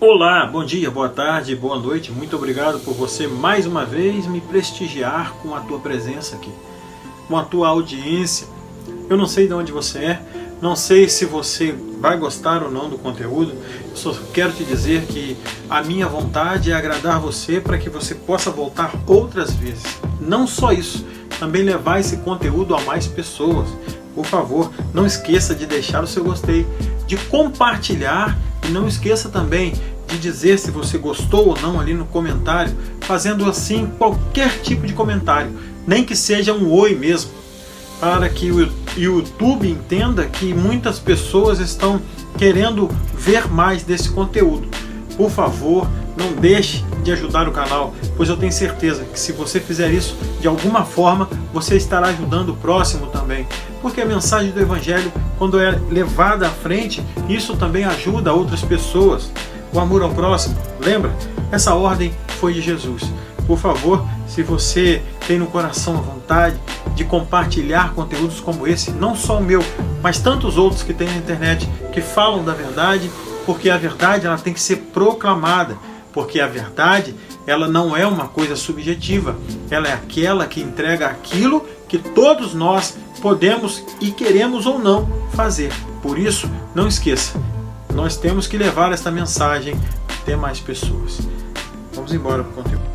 Olá, bom dia, boa tarde, boa noite. Muito obrigado por você mais uma vez me prestigiar com a tua presença aqui, com a tua audiência. Eu não sei de onde você é, não sei se você vai gostar ou não do conteúdo. Eu só quero te dizer que a minha vontade é agradar você para que você possa voltar outras vezes. Não só isso, também levar esse conteúdo a mais pessoas. Por favor, não esqueça de deixar o seu gostei, de compartilhar e não esqueça também de dizer se você gostou ou não ali no comentário, fazendo assim qualquer tipo de comentário, nem que seja um oi mesmo, para que o YouTube entenda que muitas pessoas estão querendo ver mais desse conteúdo. Por favor, não deixe de ajudar o canal, pois eu tenho certeza que se você fizer isso, de alguma forma, você estará ajudando o próximo também. Porque a mensagem do Evangelho, quando é levada à frente, isso também ajuda outras pessoas. O amor ao próximo, lembra? Essa ordem foi de Jesus. Por favor, se você tem no coração a vontade de compartilhar conteúdos como esse, não só o meu, mas tantos outros que tem na internet, que falam da verdade, porque a verdade ela tem que ser proclamada, porque a verdade ela não é uma coisa subjetiva, ela é aquela que entrega aquilo que todos nós podemos e queremos ou não fazer. Por isso, não esqueça, nós temos que levar esta mensagem até mais pessoas. Vamos embora para o conteúdo.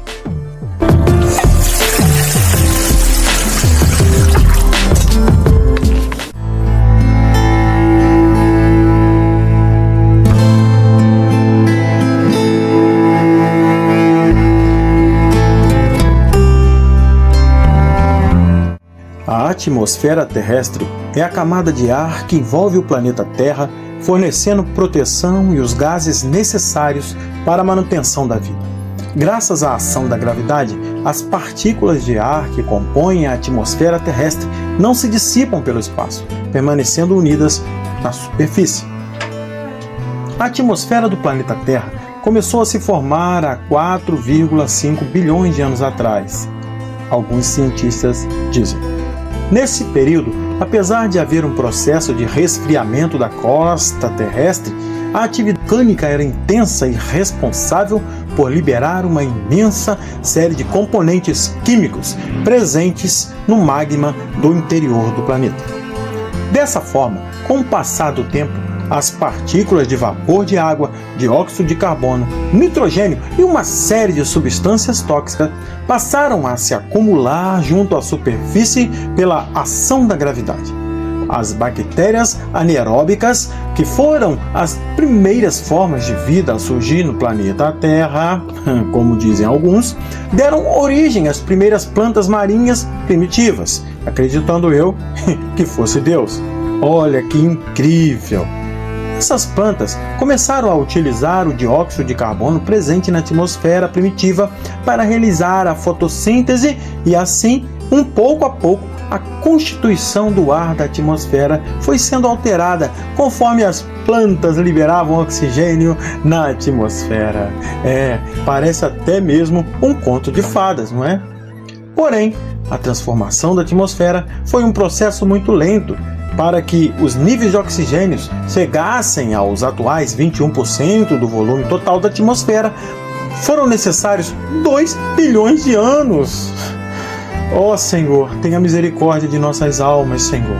A atmosfera terrestre é a camada de ar que envolve o planeta Terra, fornecendo proteção e os gases necessários para a manutenção da vida. Graças à ação da gravidade, as partículas de ar que compõem a atmosfera terrestre não se dissipam pelo espaço, permanecendo unidas na superfície. A atmosfera do planeta Terra começou a se formar há 4,5 bilhões de anos atrás, alguns cientistas dizem. Nesse período, apesar de haver um processo de resfriamento da crosta terrestre, a atividade vulcânica era intensa e responsável por liberar uma imensa série de componentes químicos presentes no magma do interior do planeta. Dessa forma, com o passar do tempo, as partículas de vapor de água, dióxido de carbono, nitrogênio e uma série de substâncias tóxicas passaram a se acumular junto à superfície pela ação da gravidade. As bactérias anaeróbicas, que foram as primeiras formas de vida a surgir no planeta Terra, como dizem alguns, deram origem às primeiras plantas marinhas primitivas, acreditando eu que fosse Deus. Olha que incrível! Essas plantas começaram a utilizar o dióxido de carbono presente na atmosfera primitiva para realizar a fotossíntese e assim, um pouco a pouco, a constituição do ar da atmosfera foi sendo alterada conforme as plantas liberavam oxigênio na atmosfera. Parece até mesmo um conto de fadas, não é? Porém, a transformação da atmosfera foi um processo muito lento. Para que os níveis de oxigênio chegassem aos atuais 21% do volume total da atmosfera, foram necessários 2 bilhões de anos. Ó Senhor, tenha misericórdia de nossas almas, Senhor.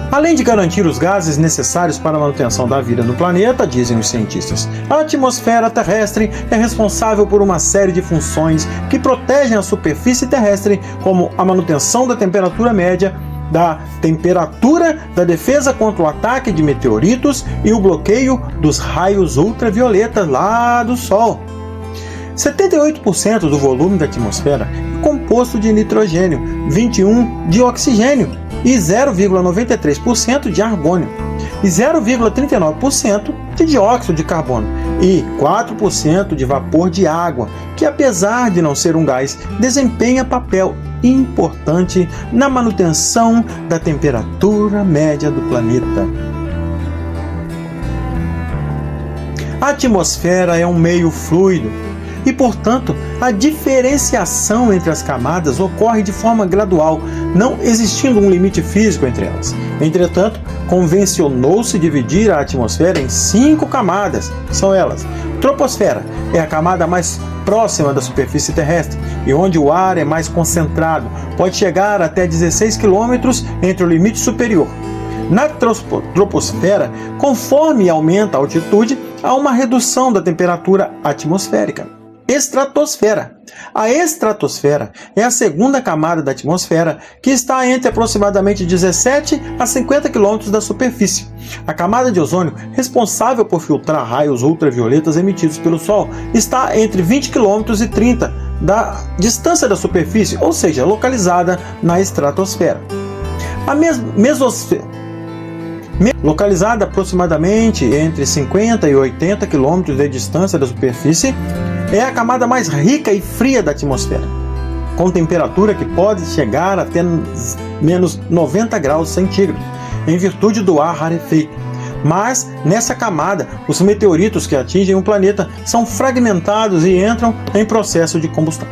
Além de garantir os gases necessários para a manutenção da vida no planeta, dizem os cientistas, a atmosfera terrestre é responsável por uma série de funções que protegem a superfície terrestre, como a manutenção da temperatura média, da temperatura, da defesa contra o ataque de meteoritos e o bloqueio dos raios ultravioletas lá do Sol. 78% do volume da atmosfera é composto de nitrogênio, 21% de oxigênio e 0,93% de argônio, e 0,39% de dióxido de carbono e 4% de vapor de água, que apesar de não ser um gás, desempenha papel importante na manutenção da temperatura média do planeta. A atmosfera é um meio fluido e, portanto, a diferenciação entre as camadas ocorre de forma gradual, não existindo um limite físico entre elas. Entretanto, convencionou-se dividir a atmosfera em 5 camadas. São elas: troposfera é a camada mais próxima da superfície terrestre e onde o ar é mais concentrado, pode chegar até 16 km entre o limite superior. Na troposfera, conforme aumenta a altitude, há uma redução da temperatura atmosférica. Estratosfera. A estratosfera é a segunda camada da atmosfera, que está entre aproximadamente 17 a 50 km da superfície. A camada de ozônio, responsável por filtrar raios ultravioletas emitidos pelo Sol, está entre 20 km e 30 da distância da superfície, ou seja, localizada na estratosfera. A mesosfera, localizada aproximadamente entre 50 e 80 km de distância da superfície, é a camada mais rica e fria da atmosfera, com temperatura que pode chegar até menos 90 graus centígrados, em virtude do ar rarefeito. Mas, nessa camada, os meteoritos que atingem o planeta são fragmentados e entram em processo de combustão.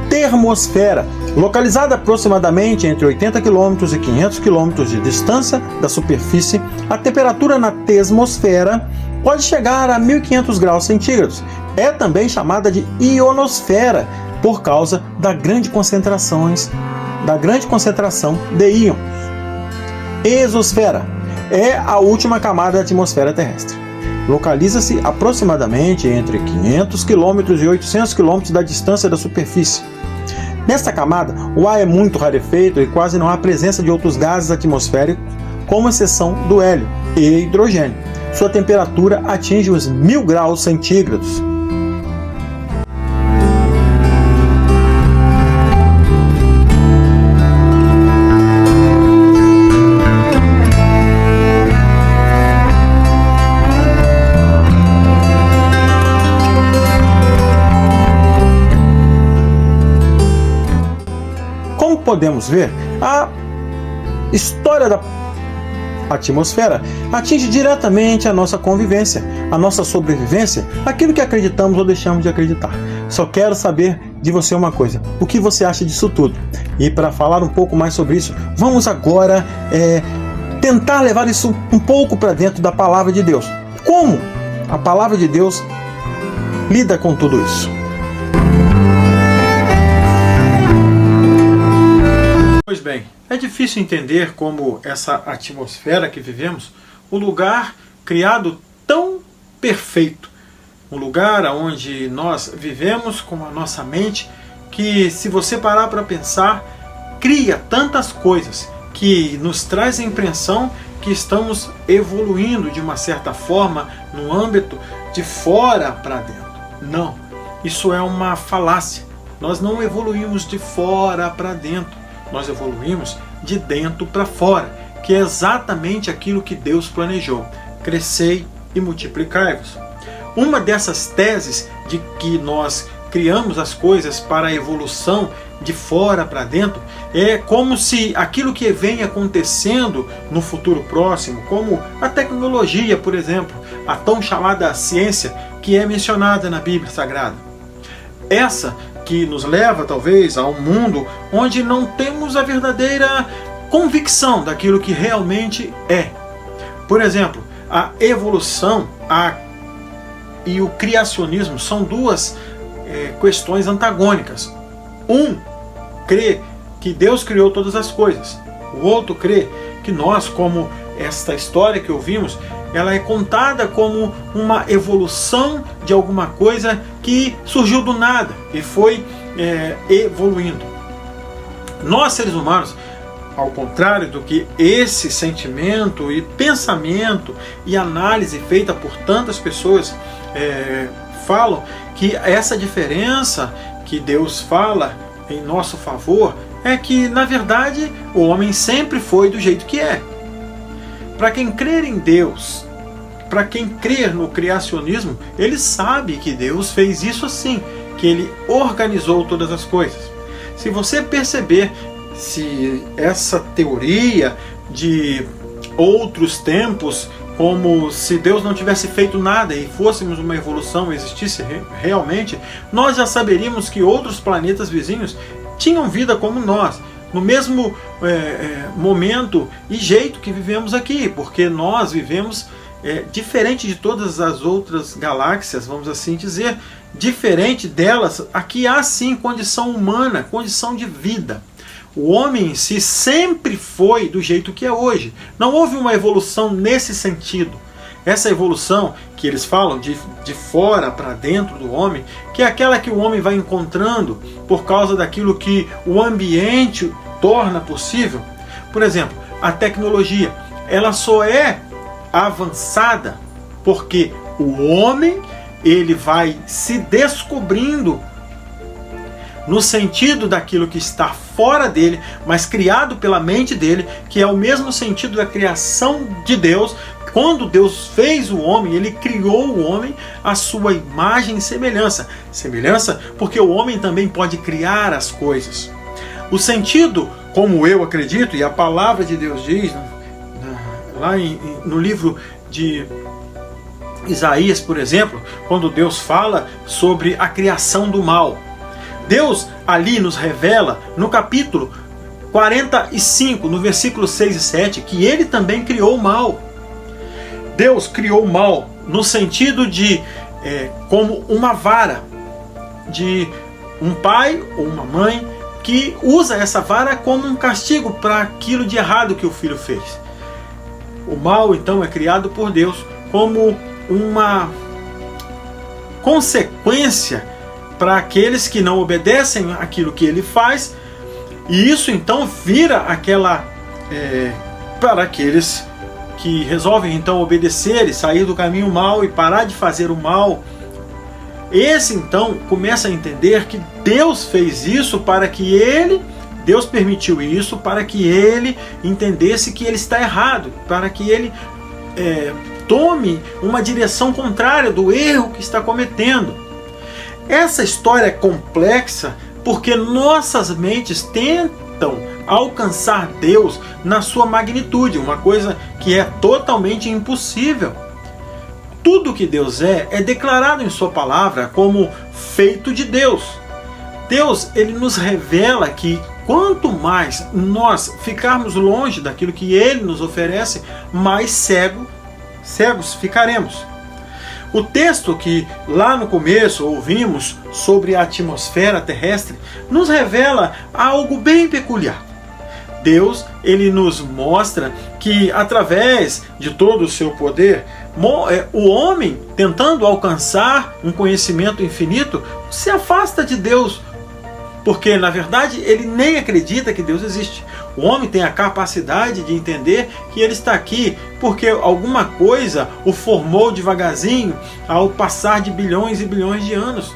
Termosfera, localizada aproximadamente entre 80 km e 500 km de distância da superfície, a temperatura na termosfera pode chegar a 1500 graus centígrados. É também chamada de ionosfera por causa da grande concentração de íons. Exosfera é a última camada da atmosfera terrestre. Localiza-se aproximadamente entre 500 km e 800 km da distância da superfície. Nesta camada, o ar é muito rarefeito e quase não há presença de outros gases atmosféricos, com exceção do hélio e hidrogênio. Sua temperatura atinge os 1000 graus centígrados. Como podemos ver, a história da atmosfera atinge diretamente a nossa convivência, a nossa sobrevivência, aquilo que acreditamos ou deixamos de acreditar. Só quero saber de você uma coisa: o que você acha disso tudo? E para falar um pouco mais sobre isso, vamos agora tentar levar isso um pouco para dentro da palavra de Deus. Como a palavra de Deus lida com tudo isso? Pois bem, é difícil entender como essa atmosfera que vivemos, um lugar criado tão perfeito, um lugar onde nós vivemos com a nossa mente, que se você parar para pensar, cria tantas coisas que nos traz a impressão que estamos evoluindo de uma certa forma no âmbito de fora para dentro. Não, isso é uma falácia. Nós não evoluímos de fora para dentro. Nós evoluímos de dentro para fora, que é exatamente aquilo que Deus planejou: crescei e multiplicai-vos. Uma dessas teses de que nós criamos as coisas para a evolução de fora para dentro é como se aquilo que vem acontecendo no futuro próximo, como a tecnologia, por exemplo, a tão chamada ciência que é mencionada na Bíblia Sagrada, essa que nos leva talvez a um mundo onde não temos a verdadeira convicção daquilo que realmente é. Por exemplo, a evolução e o criacionismo são duas questões antagônicas. Um crê que Deus criou todas as coisas. O outro crê que nós, como esta história que ouvimos, ela é contada como uma evolução de alguma coisa que surgiu do nada e foi evoluindo. Nós, seres humanos, ao contrário do que esse sentimento e pensamento e análise feita por tantas pessoas falam, que essa diferença que Deus fala em nosso favor é que, na verdade, o homem sempre foi do jeito que é. Para quem crer em Deus, para quem crer no criacionismo, ele sabe que Deus fez isso assim, que ele organizou todas as coisas. Se você perceber, se essa teoria de outros tempos, como se Deus não tivesse feito nada e fôssemos uma evolução, existisse realmente, nós já saberíamos que outros planetas vizinhos tinham vida como nós. no mesmo momento e jeito que vivemos aqui, porque nós vivemos diferente de todas as outras galáxias, vamos assim dizer, diferente delas. Aqui há sim condição humana, condição de vida. O homem em si sempre foi do jeito que é hoje. Não houve uma evolução nesse sentido. Essa evolução que eles falam de fora para dentro do homem, que é aquela que o homem vai encontrando por causa daquilo que o ambiente torna possível. Por exemplo, a tecnologia, ela só é avançada porque o homem ele vai se descobrindo no sentido daquilo que está fora dele, mas criado pela mente dele, que é o mesmo sentido da criação de Deus. Quando Deus fez o homem, ele criou o homem à sua imagem e semelhança. Semelhança porque o homem também pode criar as coisas. O sentido, como eu acredito, e a palavra de Deus diz, lá no livro de Isaías, por exemplo, quando Deus fala sobre a criação do mal, Deus ali nos revela no capítulo 45, no versículo 6 e 7, que ele também criou o mal. Deus criou o mal no sentido de como uma vara de um pai ou uma mãe que usa essa vara como um castigo para aquilo de errado que o filho fez. O mal então é criado por Deus como uma consequência para aqueles que não obedecem aquilo que ele faz, e isso então vira aquela para aqueles que resolvem então obedecer e sair do caminho mal e parar de fazer o mal. Esse então começa a entender que Deus fez isso para que Deus permitiu isso para que ele entendesse que ele está errado, para que ele tome uma direção contrária do erro que está cometendo. Essa história é complexa porque nossas mentes tentam alcançar Deus na sua magnitude, uma coisa que é totalmente impossível. Tudo que Deus é declarado em sua palavra como feito de Deus. Deus, ele nos revela que quanto mais nós ficarmos longe daquilo que ele nos oferece, mais cegos ficaremos. O texto que lá no começo ouvimos sobre a atmosfera terrestre nos revela algo bem peculiar. Deus, ele nos mostra que através de todo o seu poder, o homem, tentando alcançar um conhecimento infinito, se afasta de Deus, porque na verdade ele nem acredita que Deus existe. O homem tem a capacidade de entender que ele está aqui porque alguma coisa o formou devagarzinho ao passar de bilhões e bilhões de anos,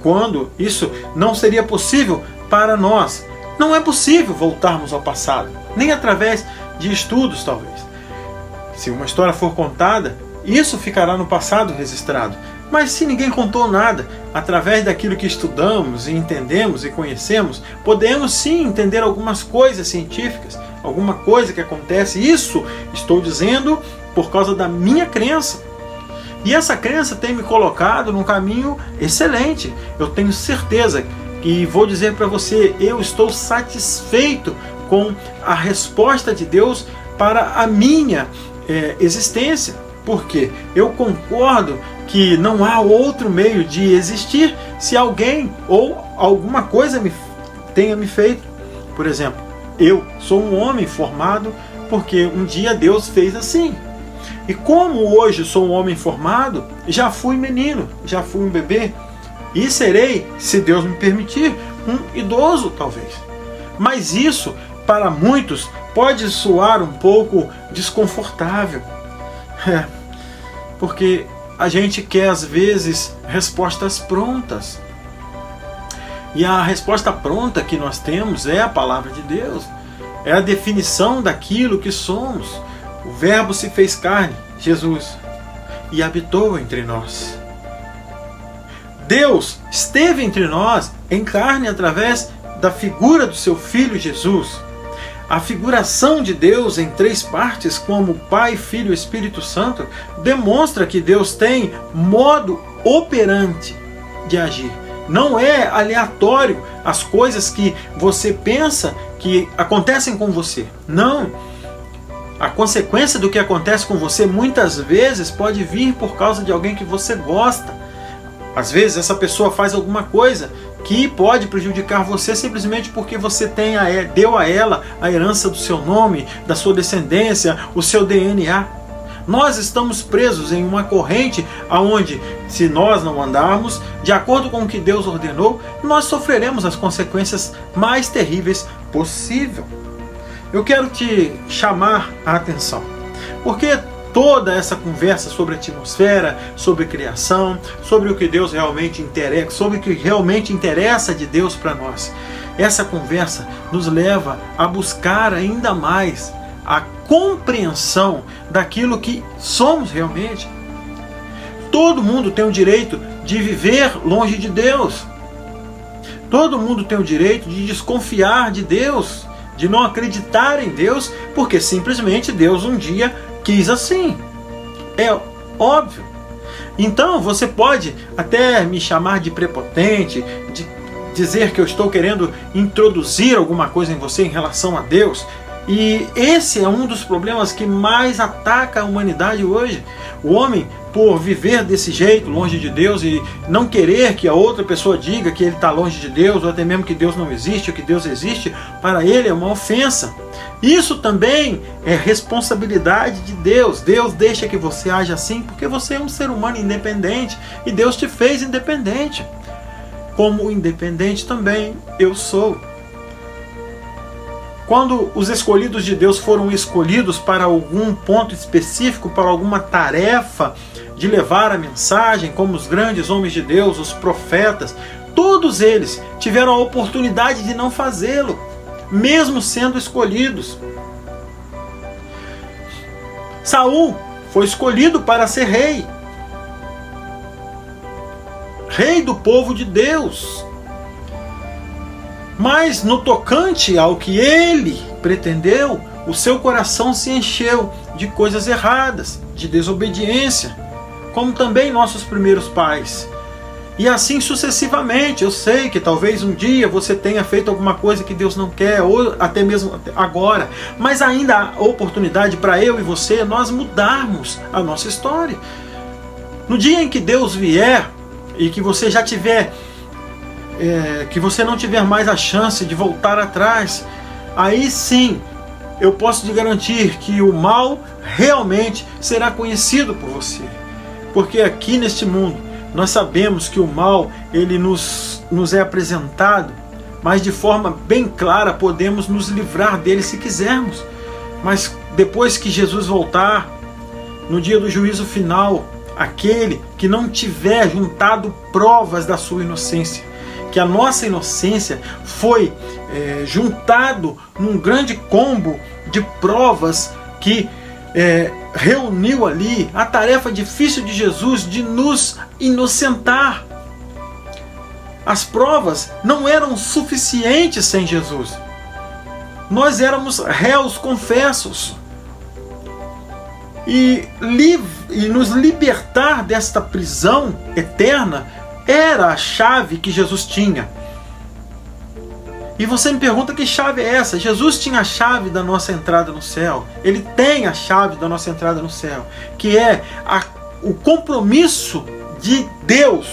quando isso não seria possível para nós. Não é possível voltarmos ao passado, nem através de estudos talvez. Se uma história for contada, isso ficará no passado registrado. Mas se ninguém contou nada, através daquilo que estudamos e entendemos e conhecemos, podemos sim entender algumas coisas científicas, alguma coisa que acontece. Isso estou dizendo por causa da minha crença. E essa crença tem me colocado num caminho excelente. Eu tenho certeza e vou dizer para você, eu estou satisfeito com a resposta de Deus para a minha existência. Porque eu concordo que não há outro meio de existir se alguém ou alguma coisa tenha me feito. Por exemplo, eu sou um homem formado porque um dia Deus fez assim. E como hoje sou um homem formado, já fui menino, já fui um bebê e serei, se Deus me permitir, um idoso talvez. Mas isso, para muitos, pode soar um pouco desconfortável. Porque a gente quer às vezes respostas prontas. E a resposta pronta que nós temos é a palavra de Deus. É a definição daquilo que somos. O Verbo se fez carne, Jesus, e habitou entre nós. Deus esteve entre nós em carne através da figura do seu Filho Jesus. A figuração de Deus em três partes, como Pai, Filho e Espírito Santo, demonstra que Deus tem modo operante de agir. Não é aleatório as coisas que você pensa que acontecem com você. Não. A consequência do que acontece com você muitas vezes pode vir por causa de alguém que você gosta. Às vezes essa pessoa faz alguma coisa que pode prejudicar você simplesmente porque você deu a ela a herança do seu nome, da sua descendência, o seu DNA. Nós estamos presos em uma corrente onde, se nós não andarmos de acordo com o que Deus ordenou, nós sofreremos as consequências mais terríveis possível. Eu quero te chamar a atenção, porque toda essa conversa sobre atmosfera, sobre criação, sobre o que Deus realmente interessa, sobre o que realmente interessa de Deus para nós, essa conversa nos leva a buscar ainda mais a compreensão daquilo que somos realmente. Todo mundo tem o direito de viver longe de Deus. Todo mundo tem o direito de desconfiar de Deus, de não acreditar em Deus, porque simplesmente Deus um dia quis assim. É óbvio. Então você pode até me chamar de prepotente, de dizer que eu estou querendo introduzir alguma coisa em você em relação a Deus. E esse é um dos problemas que mais ataca a humanidade hoje. O homem, por viver desse jeito, longe de Deus, e não querer que a outra pessoa diga que ele está longe de Deus, ou até mesmo que Deus não existe, ou que Deus existe, para ele é uma ofensa. Isso também é responsabilidade de Deus. Deus deixa que você age assim porque você é um ser humano independente, e Deus te fez independente. Como independente também eu sou. Quando os escolhidos de Deus foram escolhidos para algum ponto específico, para alguma tarefa de levar a mensagem, como os grandes homens de Deus, os profetas, todos eles tiveram a oportunidade de não fazê-lo, mesmo sendo escolhidos. Saul foi escolhido para ser rei, rei do povo de Deus. Mas no tocante ao que ele pretendeu, o seu coração se encheu de coisas erradas, de desobediência, como também nossos primeiros pais. E assim sucessivamente. Eu sei que talvez um dia você tenha feito alguma coisa que Deus não quer, ou até mesmo agora, mas ainda há oportunidade para eu e você nós mudarmos a nossa história. No dia em que Deus vier e que você já tiver que você não tiver mais a chance de voltar atrás, aí sim eu posso te garantir que o mal realmente será conhecido por você. Porque aqui neste mundo nós sabemos que o mal ele nos é apresentado, mas de forma bem clara podemos nos livrar dele se quisermos. Mas depois que Jesus voltar, no dia do juízo final, aquele que não tiver juntado provas da sua inocência, que a nossa inocência foi juntado num grande combo de provas que reuniu ali a tarefa difícil de Jesus de nos inocentar. As provas não eram suficientes sem Jesus. Nós éramos réus confessos. E nos libertar desta prisão eterna era a chave que Jesus tinha. E você me pergunta que chave é essa? Jesus tinha a chave da nossa entrada no céu. Ele tem a chave da nossa entrada no céu, que é o compromisso de Deus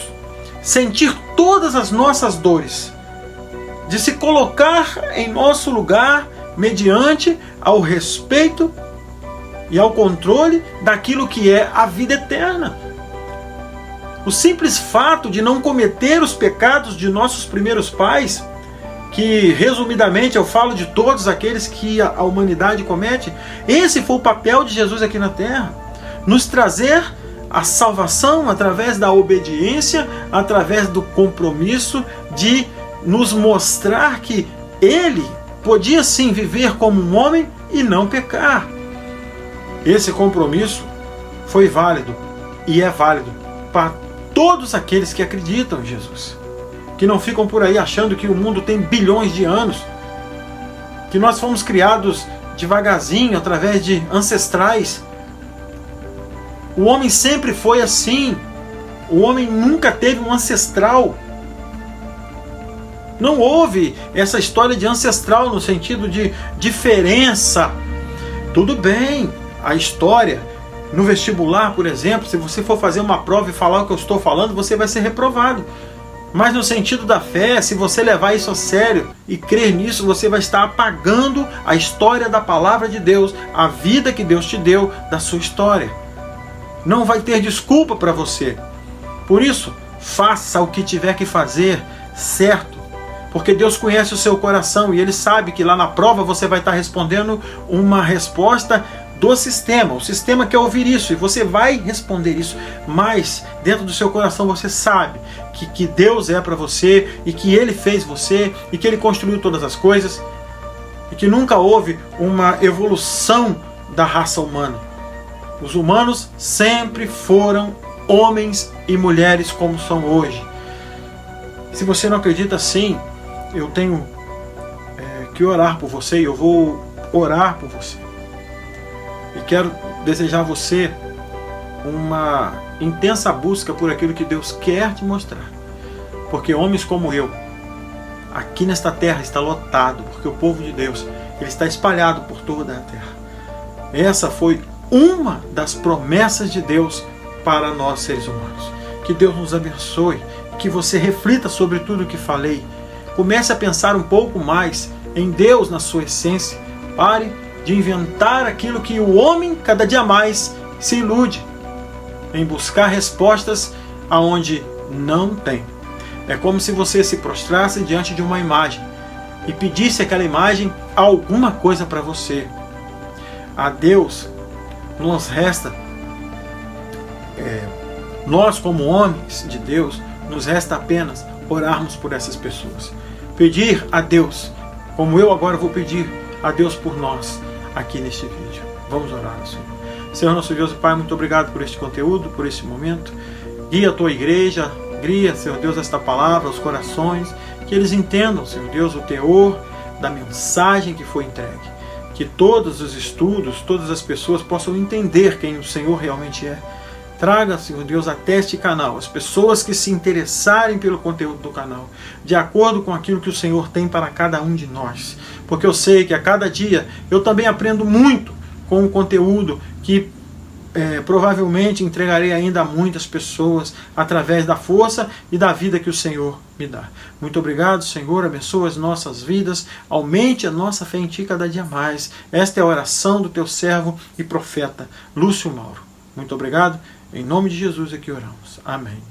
sentir todas as nossas dores, de se colocar em nosso lugar mediante ao respeito e ao controle daquilo que é a vida eterna. O simples fato de não cometer os pecados de nossos primeiros pais, que resumidamente eu falo de todos aqueles que a humanidade comete, esse foi o papel de Jesus aqui na terra. Nos trazer a salvação através da obediência, através do compromisso de nos mostrar que ele podia sim viver como um homem e não pecar. Esse compromisso foi válido e é válido para todos aqueles que acreditam em Jesus, que não ficam por aí achando que o mundo tem bilhões de anos, que nós fomos criados devagarzinho através de ancestrais. O homem sempre foi assim. O homem nunca teve um ancestral. Não houve essa história de ancestral no sentido de diferença. Tudo bem, a história, no vestibular, por exemplo, se você for fazer uma prova e falar o que eu estou falando, você vai ser reprovado. Mas no sentido da fé, se você levar isso a sério e crer nisso, você vai estar apagando a história da palavra de Deus, a vida que Deus te deu da sua história. Não vai ter desculpa para você. Por isso, faça o que tiver que fazer certo. Porque Deus conhece o seu coração e Ele sabe que lá na prova você vai estar respondendo uma resposta do sistema. O sistema quer ouvir isso e você vai responder isso. Mas dentro do seu coração você sabe que Deus é para você e que Ele fez você e que Ele construiu todas as coisas e que nunca houve uma evolução da raça humana. Os humanos sempre foram homens e mulheres como são hoje. Se você não acredita assim, eu tenho que orar por você e eu vou orar por você. E quero desejar a você uma intensa busca por aquilo que Deus quer te mostrar. Porque homens como eu, aqui nesta terra está lotado, porque o povo de Deus, ele está espalhado por toda a terra. Essa foi uma das promessas de Deus para nós seres humanos. Que Deus nos abençoe, que você reflita sobre tudo o que falei. Comece a pensar um pouco mais em Deus na sua essência. Pare de inventar aquilo que o homem cada dia mais se ilude, em buscar respostas aonde não tem. É como se você se prostrasse diante de uma imagem e pedisse aquela imagem alguma coisa para você. A Deus nos resta, nós como homens de Deus, nos resta apenas orarmos por essas pessoas. Pedir a Deus, como eu agora vou pedir a Deus por nós aqui neste vídeo. Vamos orar, Senhor. Senhor nosso Deus e Pai, muito obrigado por este conteúdo, por este momento. Guia a tua igreja, guia, Senhor Deus, esta palavra aos corações, que eles entendam, Senhor Deus, o teor da mensagem que foi entregue. Que todos os estudos, todas as pessoas possam entender quem o Senhor realmente é. Traga, Senhor Deus, até este canal as pessoas que se interessarem pelo conteúdo do canal, de acordo com aquilo que o Senhor tem para cada um de nós. Porque eu sei que a cada dia eu também aprendo muito com o conteúdo que provavelmente entregarei ainda a muitas pessoas através da força e da vida que o Senhor me dá. Muito obrigado, Senhor. Abençoa as nossas vidas. Aumente a nossa fé em Ti cada dia mais. Esta é a oração do Teu servo e profeta, Lúcio Mauro. Muito obrigado. Em nome de Jesus é que oramos. Amém.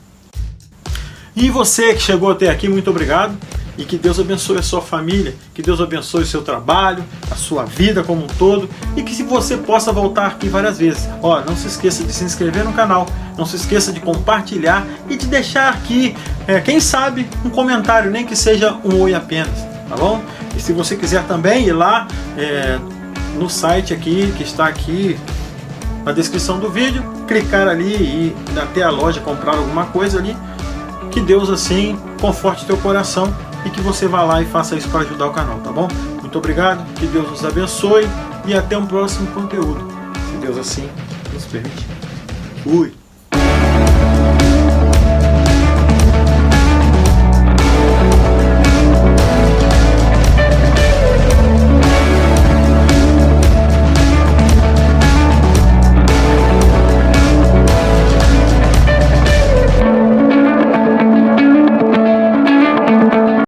E você que chegou até aqui, muito obrigado. E que Deus abençoe a sua família, que Deus abençoe o seu trabalho, a sua vida como um todo. E que você possa voltar aqui várias vezes. Ó, não se esqueça de se inscrever no canal. Não se esqueça de compartilhar e de deixar aqui, quem sabe, um comentário, nem que seja um oi apenas. Tá bom? E se você quiser também ir lá no site aqui, que está aqui na descrição do vídeo, clicar ali e ir até a loja comprar alguma coisa ali, que Deus assim conforte teu coração e que você vá lá e faça isso para ajudar o canal, tá bom? Muito obrigado, que Deus nos abençoe e até um próximo conteúdo, se Deus assim nos permitir. Fui!